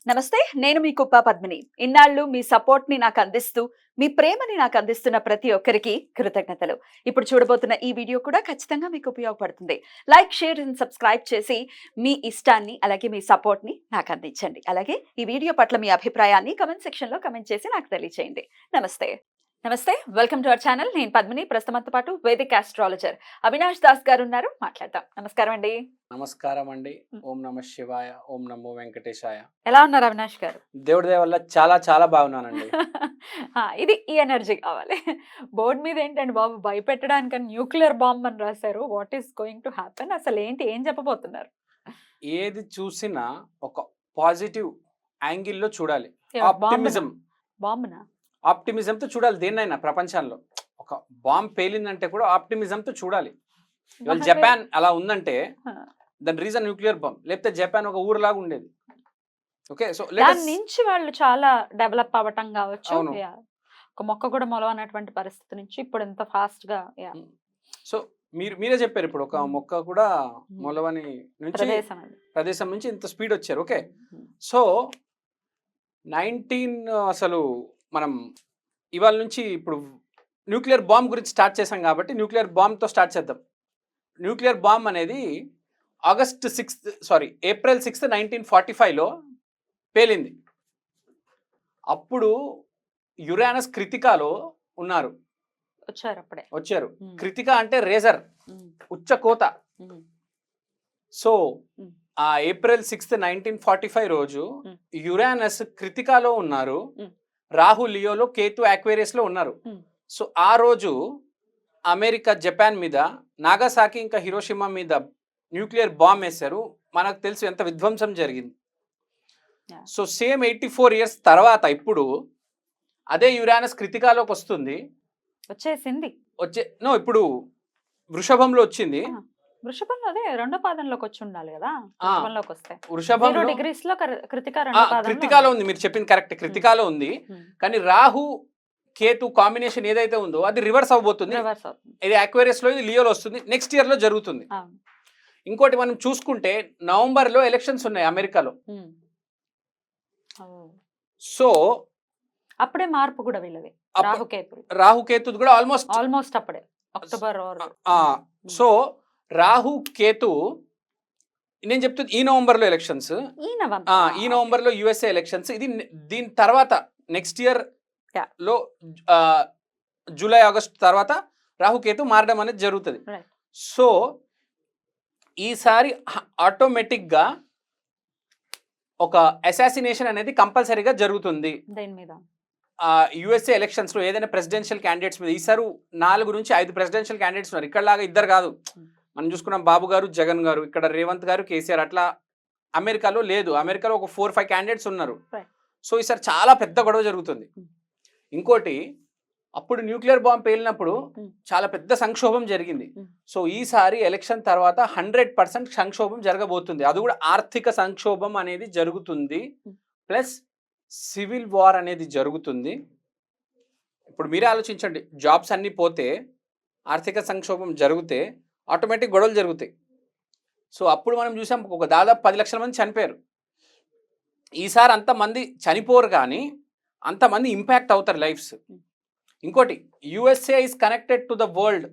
నమస్తే. నేను మీ కుప్ప పద్మిని. ఇన్నాళ్ళు మీ సపోర్ట్‌ని నాకందిస్తూ, మీ ప్రేమని నాకందిస్తున్న ప్రతి ఒక్కరికి కృతజ్ఞతలు. ఇప్పుడు చూడబోతున్న ఈ వీడియో కూడా ఖచ్చితంగా మీకు ఉపయోగపడుతుంది. లైక్, షేర్ అండ్ సబ్స్క్రైబ్ చేసి మీ ఇష్టాన్ని, అలాగే మీ సపోర్ట్‌ని నాకందించండి. అలాగే ఈ వీడియో పట్ల మీ అభిప్రాయాన్ని కామెంట్ సెక్షన్‌లో కామెంట్ చేసి నాకు తెలియజేయండి. నమస్తే. నమస్తే. Welcome to our channel. నేను పద్మిని. ప్రస్తుతం మనతో పాటు వేదిక్ ఆస్ట్రాలజర్ అవినాష్ దాస్ గారు ఉన్నారు. మాట్లాడదాం. నమస్కారం అండి. నమస్కారం అండి. ఓం నమ శివాయ, ఓం నమో వెంకటేశాయ. ఎలా ఉన్నారు అవినాష్ గారు? దేవుడి దయ వల్ల చాలా చాలా బాగున్నానండి. ఇది ఈ ఎనర్జీ కావాలి. బోర్డ్ మీద ఏంటండి బాబు భయపెట్టడానికని న్యూక్లియర్ బాంబ్ అని రాశారు. What is going to happen? అసలు ఏంటి? ఏం చెప్పబోతున్నారు? ఏది చూసినా ఒక పాజిటివ్ యాంగిల్‌లో చూడాలి. బాంబునా? ఆప్టిమిజం బాంబునా? ఆప్టిమిజంతో చూడాలి దేన్నైనా ప్రపంచంలో. ఒక బాంబ్ పేలిందంటే కూడా ఆప్టిమిజంతో చూడాలి. ఇవాళ మరి జపాన్ అలా ఉందంటే ఆ, దాని రీజన్ న్యూక్లియర్ బాంబ్. లేకపోతే జపాన్ ఒక ఊరులాగా ఉండేది. ఓకే. సో దాని నుంచి వాళ్ళు చాలా డెవలప్ అవ్వటం కావచ్చు. అవును. ఒక మొక్క కూడా మొలవనటువంటి పరిస్థితి నుంచి ఇప్పుడు ఎంత ఫాస్ట్ గా సో మీరే చెప్పారు ఇప్పుడు ఒక మొక్క కూడా మ్మ్. మొలవని నుంచి ప్రదేశం అది. ప్రదేశం నుంచి ఇంత స్పీడ్ వచ్చారు. ఓకే. మ్మ్. సో 19 అసలు మనం ఇవాళ నుంచి ఇప్పుడు న్యూక్లియర్ బాంబ్ గురించి స్టార్ట్ చేసాం కాబట్టి న్యూక్లియర్ బాంబ్తో స్టార్ట్ చేద్దాం. న్యూక్లియర్ బాంబ్ అనేది ఏప్రిల్ 6, 1945లో పేలింది. అప్పుడు యురేనస్ కృతికాలో ఉన్నారు, వచ్చారు అప్పుడే. వచ్చారు. మ్మ్. కృతిక అంటే రేజర్, మ్మ్. ఉచ్చ కోత. మ్మ్. సో మ్మ్. ఆ ఏప్రిల్ 6, 1945 రోజు మ్మ్. యురేనస్ కృతికాలో ఉన్నారు, మ్మ్. రాహు లియోలో, కేతు యాక్వేరియస్లో ఉన్నారు. మ్మ్. సో ఆ రోజు అమెరికా జపాన్ మీద, నాగాసాకి ఇంకా హిరోషిమా మీద న్యూక్లియర్ బాంబ్ వేశారు. మనకు తెలుసు ఎంత విధ్వంసం జరిగింది. Yeah. సో సేమ్ 84 ఇయర్స్ తర్వాత ఇప్పుడు అదే యురేనస్ కృతికాలోకి వస్తుంది. వచ్చేసింది. ఇప్పుడు వృషభంలో వచ్చింది. ఆ, వృషభంలో అదే రెండో పాదంలోకి వచ్చి ఉండాలి కదా. ఆ, వృషభంలోకి వస్తే వృషభంలో 0 degrees లో కృతిక రెండో పాదంలో కృతికాలో ఉంది. మీరు చెప్పింది కరెక్ట్, కృతికాలో ఉంది. ఉమ్. కానీ రాహు కేతు కాంబినేషన్ ఏదైతే ఉందో అది రివర్స్ అవబోతుంది. రివర్స్ అవుతుంది. ఇది యాక్వేరియస్ లో, ఇది లియోలో వస్తుంది. నెక్స్ట్ ఇయర్ లో జరుగుతుంది. అవును. ఇంకోటి మనం చూసుకుంటే నవంబర్లో ఎలక్షన్స్ ఉన్నాయి అమెరికాలో. ఉమ్. ఓ. సో అప్పుడే మార్పు కూడా వీళ్ళది. రాహుకేతులు రాహుకేతు కూడా ఆల్మోస్ట్ అప్పుడే October or so Rahu Ketu నేను చెప్తుంది ఈ నవంబర్లో ఎలక్షన్స్, ఈ నవంబర్. ఈ నవంబర్లో యుఎస్ఏ ఎలక్షన్స్. ఇది దీని తర్వాత నెక్స్ట్ ఇయర్ Yeah. లో జూలై ఆగస్ట్ తర్వాత రాహుకేతు మారడం అనేది జరుగుతుంది. Right. సో ఈసారి ఆటోమేటిక్గా ఒక అసాసినేషన్ అనేది కంపల్సరీగా జరుగుతుంది. దేని మీద? యుఎస్ఏ ఎలక్షన్స్ లో ఏదైనా ప్రెసిడెన్షియల్ క్యాండిడేట్స్ మీద ఈసారి 4 నుంచి 5 ప్రెసిడెన్షియల్ క్యాండిడేట్స్ ఉన్నారు. ఇక్కడలాగా ఇద్దరు కాదు. మనం చూసుకున్నాం బాబు గారు, జగన్ గారు, ఇక్కడ రేవంత్ గారు, కేసీఆర్. అట్లా అమెరికాలో లేదు. అమెరికాలో ఒక 4-5 క్యాండిడేట్స్ ఉన్నారు. Right. సో ఈసారి చాలా పెద్ద గొడవ జరుగుతుంది. ఇంకోటి, అప్పుడు న్యూక్లియర్ బాంబ్ పేలినప్పుడు చాలా పెద్ద సంక్షోభం జరిగింది. సో ఈసారి ఎలక్షన్ తర్వాత 100% సంక్షోభం జరగబోతుంది. అది కూడా ఆర్థిక సంక్షోభం అనేది జరుగుతుంది, ప్లస్ సివిల్ వార్ అనేది జరుగుతుంది. ఇప్పుడు మీరే ఆలోచించండి, జాబ్స్ అన్నీ పోతే, ఆర్థిక సంక్షోభం జరిగితే ఆటోమేటిక్ గొడవలు జరుగుతాయి. సో అప్పుడు మనం చూసాం దాదాపు 10 లక్షల మంది చనిపోయారు. ఈసారి అంతమంది చనిపోరు కానీ అంతమంది ఇంపాక్ట్ అవుతారు లైఫ్స్. ఇంకోటి, USA is connected to the world.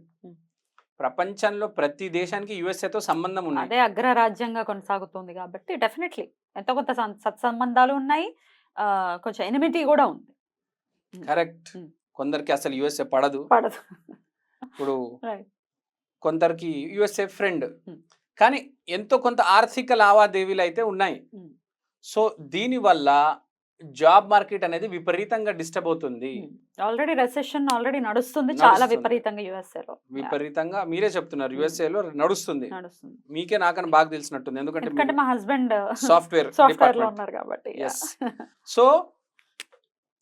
ప్రపంచంలో ప్రతి దేశానికి యుఎస్ఏతో సంబంధం ఉన్నాయి. అదే అగ్రరాజ్యంగా కొనసాగుతుంది కాబట్టి డెఫినెట్లీ ఎంతో కొంత సత్సంబంధాలు ఉన్నాయి. కొంచెం ఎనిమిటీ కూడా ఉంది. కరెక్ట్. కొందరికి అసలు యుఎస్ఏ పడదు. ఇప్పుడు Right. కొందరికి యుఎస్ఏ ఫ్రెండ్. కానీ ఎంతో కొంత ఆర్థిక లావాదేవీలు అయితే ఉన్నాయి. సో దీనివల్ల జాబ్ మార్కెట్ అనేది విపరీతంగా డిస్టర్బ్ అవుతుంది. ఆల్రెడీ రెసెషన్ నడుస్తుంది చాలా నడుస్తుంది. విపరీతంగా యుఎస్ఏలో. విపరీతంగా మీరే చెప్తున్నారు యుఎస్ఏలో నడుస్తుంది. మీకే నాకన్నా బాగా తెలిసినట్టుంది, ఎందుకంటే ఎందుకంటే మా హస్బెండ్ సాఫ్ట్వేర్ లో ఉన్నారు కాబట్టి. Yes. సో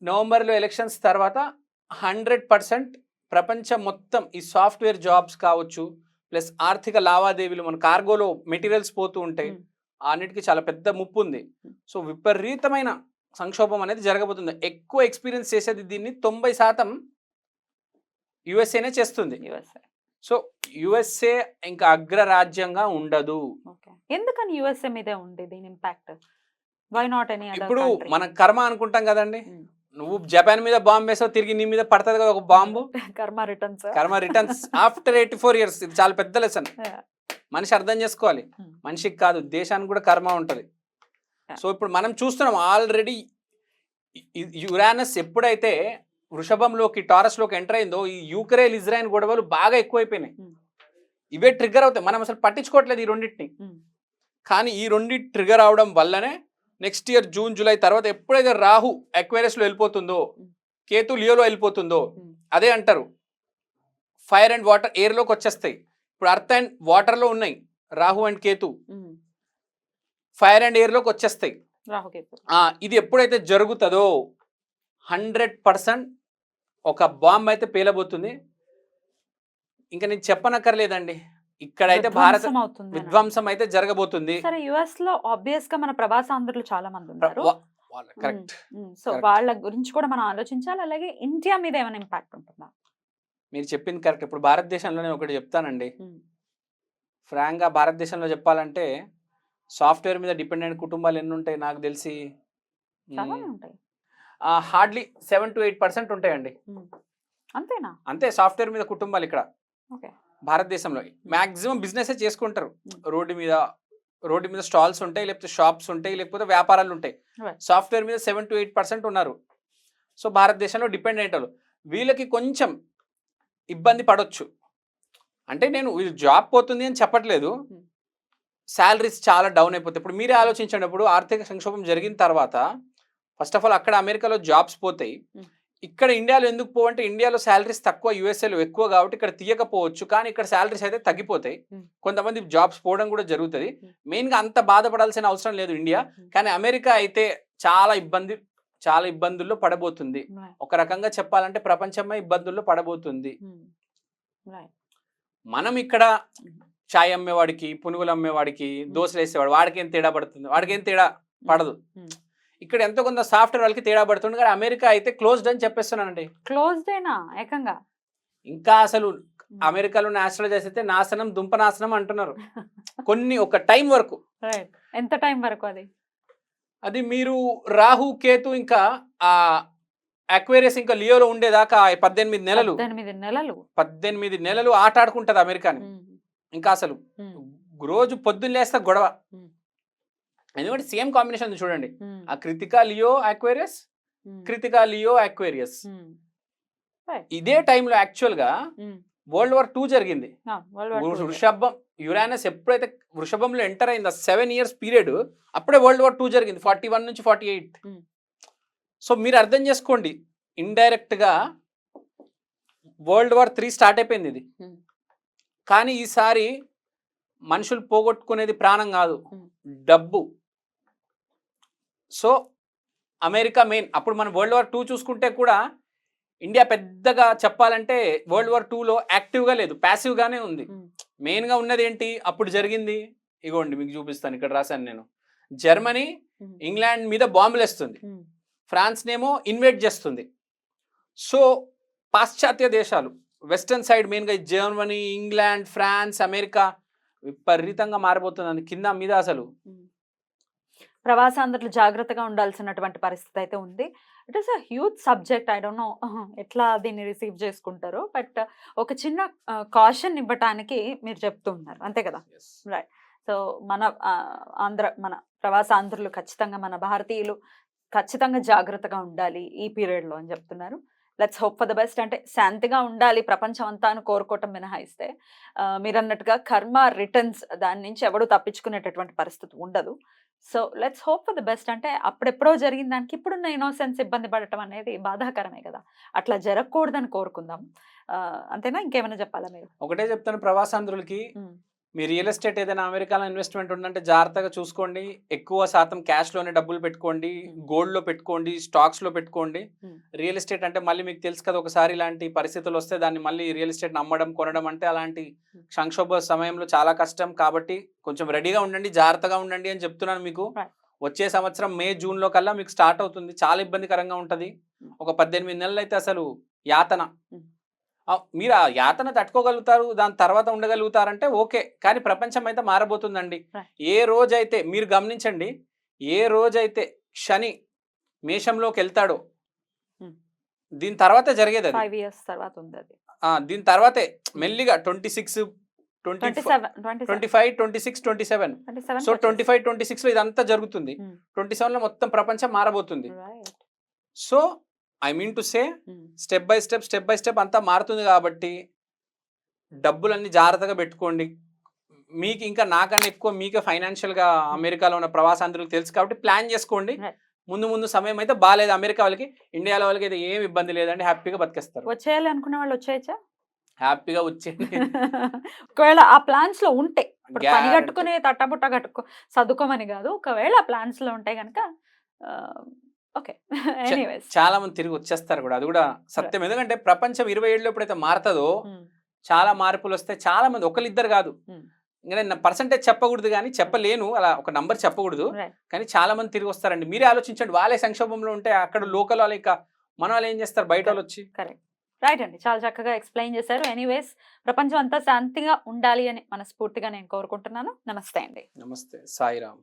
నవంబర్లో ఎలక్షన్స్ తర్వాత 100% ప్రపంచం మొత్తం ఈ సాఫ్ట్వేర్ జాబ్స్ కావచ్చు, ప్లస్ ఆర్థిక లావాదేవీలు, మన కార్గోలో మెటీరియల్స్ పోతూ ఉంటాయి, అన్నిటికీ చాలా పెద్ద ముప్పు ఉంది. సో విపరీతమైన సంక్షోభం అనేది జరగబోతుంది. ఎక్కువ ఎక్స్పీరియన్స్ చేసేది దీన్ని 90% యుఎస్ఏనే చేస్తుంది. సో యుఎస్ఏ ఇంకా అగ్రరాజ్యంగా ఉండదు. ఎందుకని యుఎస్ఏ మీదే ఉంది దీని impact? Why not any other ఇప్పుడు కంట్రీ? మనం కర్మ అనుకుంటాం కదండి. నువ్వు జపాన్ మీద బాంబు వేసావు, తిరిగి నీ మీద పడుతుంది కదా ఒక బాంబు. కర్మ రిటర్న్స్. కర్మ రిటర్న్స్ ఆఫ్టర్ 84 years. ఇది చాలా పెద్ద లెసన్. మనిషి అర్థం చేసుకోవాలి. మనిషికి కాదు, దేశానికి కూడా కర్మ ఉంటది. సో ఇప్పుడు మనం చూస్తున్నాం ఆల్రెడీ యురానస్ ఎప్పుడైతే వృషభంలోకి టారస్లోకి ఎంటర్ అయిందో ఈ యూక్రెయిన్ ఇజ్రాయెల్ గొడవలు బాగా ఎక్కువైపోయినాయి. ఇవే ట్రిగ్గర్ అవుతాయి. మనం అసలు పట్టించుకోవట్లేదు ఈ రెండింటిని. కానీ ఈ రెండింటి ట్రిగ్గర్ అవడం వల్లనే నెక్స్ట్ ఇయర్ జూన్ జూలై తర్వాత ఎప్పుడైతే రాహు అక్వేరియస్లో వెళ్ళిపోతుందో, కేతు లియోలో వెళ్ళిపోతుందో, అదే అంటారు ఫైర్ అండ్ వాటర్ ఎయిర్లోకి వచ్చేస్తాయి. ఇప్పుడు అర్త్ అండ్ వాటర్లో ఉన్నాయి Rahu and Ketu, fire and ఎయిర్లోకి వచ్చేస్తాయి. ఇది ఎప్పుడైతే జరుగుతుందో 100% ఒక బాంబ్ అయితే పేలబోతుంది. ఇంకా నేను చెప్పనక్కర్లేదండి, ఇక్కడైతే భారత విధ్వంసం అయితే జరగబోతుంది. సరే, యుఎస్ లో ఆబ్వియస్ గా మన ప్రవాసాంధ్రులు చాలా మంది ఉన్నారు. కరెక్ట్. సో వాళ్ళ గురించి కూడా మనం ఆలోచించాలి. అలాగే ఇండియా మీద ఏమైనా ఇంపాక్ట్ ఉంటుందా? మీరు చెప్పింది కరెక్ట్. ఇప్పుడు భారతదేశంలోనే ఒకటి చెప్తానండి, ఫ్రాంక్గా భారతదేశంలో చెప్పాలంటే సాఫ్ట్వేర్ మీద డిపెండెంట్ కుటుంబాలు ఎన్ని ఉంటాయి నాకు తెలిసి హార్డ్లీ 7 to 8% ఉంటాయండి. అంతేనా? అంతే, సాఫ్ట్వేర్ మీద కుటుంబాలు ఇక్కడ భారతదేశంలో మాక్సిమం బిజినెస్ చేసుకుంటారు. రోడ్డు మీద స్టాల్స్ ఉంటాయి, లేకపోతే షాప్స్ ఉంటాయి, లేకపోతే వ్యాపారాలు ఉంటాయి. సాఫ్ట్వేర్ మీద 7 to 8% ఉన్నారు. సో భారతదేశంలో డిపెండెంట్ వాళ్ళు, వీళ్ళకి కొంచెం ఇబ్బంది పడవచ్చు. అంటే నేను వీళ్ళు జాబ్ పోతుంది అని చెప్పట్లేదు, శాలరీస్ చాలా డౌన్ అయిపోతాయి. ఇప్పుడు మీరే ఆలోచించినప్పుడు ఆర్థిక సంక్షోభం జరిగిన తర్వాత ఫస్ట్ ఆఫ్ ఆల్ అక్కడ అమెరికాలో జాబ్స్ పోతాయి, ఇక్కడ ఇండియాలో ఎందుకు పోవంటే ఇండియాలో శాలరీస్ తక్కువ, యూఎస్ఏలో ఎక్కువ కాబట్టి ఇక్కడ తీయకపోవచ్చు, కానీ ఇక్కడ శాలరీస్ అయితే తగ్గిపోతాయి. కొంతమంది జాబ్స్ పోవడం కూడా జరుగుతుంది. మెయిన్గా అంత బాధపడాల్సిన అవసరం లేదు ఇండియా, కానీ అమెరికా అయితే చాలా ఇబ్బందుల్లో పడబోతుంది. ఒక రకంగా చెప్పాలంటే ప్రపంచమే ఇబ్బందుల్లో పడబోతుంది. మనం ఇక్కడ చాయ్ అమ్మేవాడికి, పునుగులు అమ్మేవాడికి, దోశలు వేసేవాడు వాడికి ఏం తేడా పడుతుంది? వాడికి ఏం తేడా పడదు. ఇక్కడ ఎంతో కొంత సాఫ్ట్వేర్ వాళ్ళకి తేడా పడుతుంది, కానీ అమెరికా అయితే క్లోజ్డ్ అని చెప్పేస్తున్నానండి. క్లోజ్డ్ అయినా ఏకంగా ఇంకా అసలు అమెరికాలో నేషనల్ చేస్తే నాశనం దుంప నాశనం అంటున్నారు కొన్ని ఒక టైం వరకు. ఎంత టైం వరకు? అది మీరు రాహు కేతు ఇంకా ఆ అక్వేరియస్ ఇంకా లియోలో ఉండేదాకా 18 నెలలు ఆట ఆడుకుంటది అమెరికాని. ఇంకా అసలు రోజు పొద్దున్న లేస్తా గొడవ. ఎందుకంటే సేమ్ కాంబినేషన్ చూడండి, ఆ కృతికా లియో అక్వేరియస్. ఇదే టైంలో యాక్చువల్ గా World War II జరిగింది. వృషభం యురానస్ ఎప్పుడైతే వృషభంలో ఎంటర్ అయింది 7 years పీరియడ్, అప్పుడే World War II జరిగింది 41 నుంచి 48. సో మీరు అర్థం చేసుకోండి, ఇండైరెక్ట్ గా World War III స్టార్ట్ అయిపోయింది ఇది. కానీ ఈసారి మనుషులు పోగొట్టుకునేది ప్రాణం కాదు, డబ్బు. So America main. అప్పుడు మనం World War II చూసుకుంటే కూడా ఇండియా పెద్దగా చెప్పాలంటే World War IIలో యాక్టివ్గా లేదు, ప్యాసివ్గానే ఉంది. మెయిన్గా ఉన్నది ఏంటి అప్పుడు జరిగింది? ఇగోండి మీకు చూపిస్తాను, ఇక్కడ రాశాను నేను. జర్మనీ ఇంగ్లాండ్ మీద బాంబులు వేస్తుంది, ఫ్రాన్స్ నేమో ఇన్వైట్ చేస్తుంది. సో పాశ్చాత్య దేశాలు వెస్టర్న్ సైడ్ మెయిన్గా జర్మనీ, ఇంగ్లాండ్, ఫ్రాన్స్, అమెరికా విపరీతంగా మారిపోతుంది కింద మీద. అసలు ప్రవాసాంధ్రులు జాగ్రత్తగా ఉండాల్సినటువంటి పరిస్థితి అయితే ఉంది. It is a huge subject. I don't know ఎట్లా దీన్ని రిసీవ్ చేసుకుంటారో, బట్ ఒక చిన్న కాషన్ ఇవ్వటానికి మీరు చెప్తూ ఉన్నారు, అంతే కదా? రైట్. సో మన ప్రవాసాంధ్రులు ఖచ్చితంగా, మన భారతీయులు ఖచ్చితంగా జాగ్రత్తగా ఉండాలి ఈ పీరియడ్లో అని చెప్తున్నారు. Let's hope for the best. అంటే శాంతిగా ఉండాలి ప్రపంచం అంతా అని కోరుకోవటం మినహాయిస్తే మీరు అన్నట్టుగా కర్మ రిటర్న్స్, దాని నుంచి ఎవడు తప్పించుకునేటటువంటి పరిస్థితి ఉండదు. So let's hope for the best. అంటే అప్పుడెప్పుడో జరిగిన దానికి ఇప్పుడున్న ఇన్నోసెన్స్ ఇబ్బంది పడటం అనేది బాధాకరమే కదా, అట్లా జరగకూడదని కోరుకుందాం. అంతేనా? ఇంకేమైనా చెప్పాలా మీరు? ఒకటే చెప్తాను ప్రవాసాంధ్రులకి, మీ రియల్ ఎస్టేట్ ఏదైనా అమెరికాలో ఇన్వెస్ట్మెంట్ ఉందంటే జాగ్రత్తగా చూసుకోండి. ఎక్కువ శాతం క్యాష్లోనే డబ్బులు పెట్టుకోండి, గోల్డ్లో పెట్టుకోండి, స్టాక్స్లో పెట్టుకోండి. రియల్ ఎస్టేట్ అంటే మళ్ళీ మీకు తెలుసు కదా, ఒకసారి ఇలాంటి పరిస్థితులు వస్తే దాన్ని మళ్ళీ రియల్ ఎస్టేట్ అమ్మడం కొనడం అంటే అలాంటి సంక్షోభ సమయంలో చాలా కష్టం. కాబట్టి కొంచెం రెడీగా ఉండండి, జాగ్రత్తగా ఉండండి అని చెప్తున్నాను మీకు. వచ్చే సంవత్సరం మే జూన్లో కల్లా మీకు స్టార్ట్ అవుతుంది, చాలా ఇబ్బందికరంగా ఉంటుంది. ఒక 18 నెలలు అయితే అసలు యాతన. మీరు ఆ యాతన తట్టుకోగలుగుతారు, దాని తర్వాత ఉండగలుగుతారంటే ఓకే, కానీ ప్రపంచం అయితే మారబోతుందండి. ఏ రోజైతే మీరు గమనించండి, ఏ రోజైతే శని మేషంలోకి వెళ్తాడో Hmm. దీని తర్వాత జరిగేది అది 5 years తర్వాత ఉంది అది. దీని తర్వాతే మెల్లిగా 26 27 25 26 27 27 సో 25 26 లో ఇదంతా జరుగుతుంది. Hmm. 27 లో మొత్తం ప్రపంచం మారబోతుంది. Right. So I mean to say step by step అంతా మారుతుంది కాబట్టి డబ్బులన్నీ జాగ్రత్తగా పెట్టుకోండి. మీకు ఇంకా నాకన్నా ఎక్కువ మీకే ఫైనాన్షియల్ గా అమెరికాలో ఉన్న ప్రవాసాంధ్రులకు తెలుసు కాబట్టి ప్లాన్ చేసుకోండి. Right. ముందు సమయం అయితే బాగాలేదు అమెరికా వాళ్ళకి, ఇండియాలో వాళ్ళకి అయితే ఏం ఇబ్బంది లేదండి, హ్యాపీగా బతికేస్తారు. వచ్చేయాలి అనుకున్న వాళ్ళు వచ్చేయచ్చా? హ్యాపీగా వచ్చేయండి. ఒకవేళ ఆ ప్లాన్స్ లో ఉంటే, ఇప్పుడు పని Guarantee. కట్టుకుని తట్టబుట్ట కట్టుకో చదువుకోమని కాదు, ఒకవేళ ఆ ప్లాన్స్ లో ఉంటే కనుక ఓకే. ఎనీవేస్ చాలా మంది తిరిగి వచ్చేస్తారు కూడా, అది కూడా సత్యం. ఎందుకంటే ప్రపంచం 27లో ఎప్పుడైతే మారుతుందో చాలా మార్పులు వస్తాయి. చాలా మంది ఒకరిద్దరు కాదు, ఇంకా నేను పర్సంటేజ్ చెప్పకూడదు కానీ చెప్పలేను, అలా ఒక నంబర్ చెప్పకూడదు, కానీ చాలా మంది తిరిగి వస్తారండి. మీరే ఆలోచించండి, వాళ్ళే సంక్షోభంలో ఉంటే అక్కడ లోకల్ వాళ్ళు ఇంకా మన వాళ్ళు ఏం చేస్తారు బయట వాళ్ళు వచ్చి. కరెక్ట్. రైట్ అండి, చాలా చక్కగా ఎక్స్ప్లెయిన్ చేశారు. ఎనీవేస్ ప్రపంచం అంతా శాంతిగా ఉండాలి అని మనస్ఫూర్తిగా నేను కోరుకుంటున్నాను. నమస్తే అండి. నమస్తే, సాయిరామ్.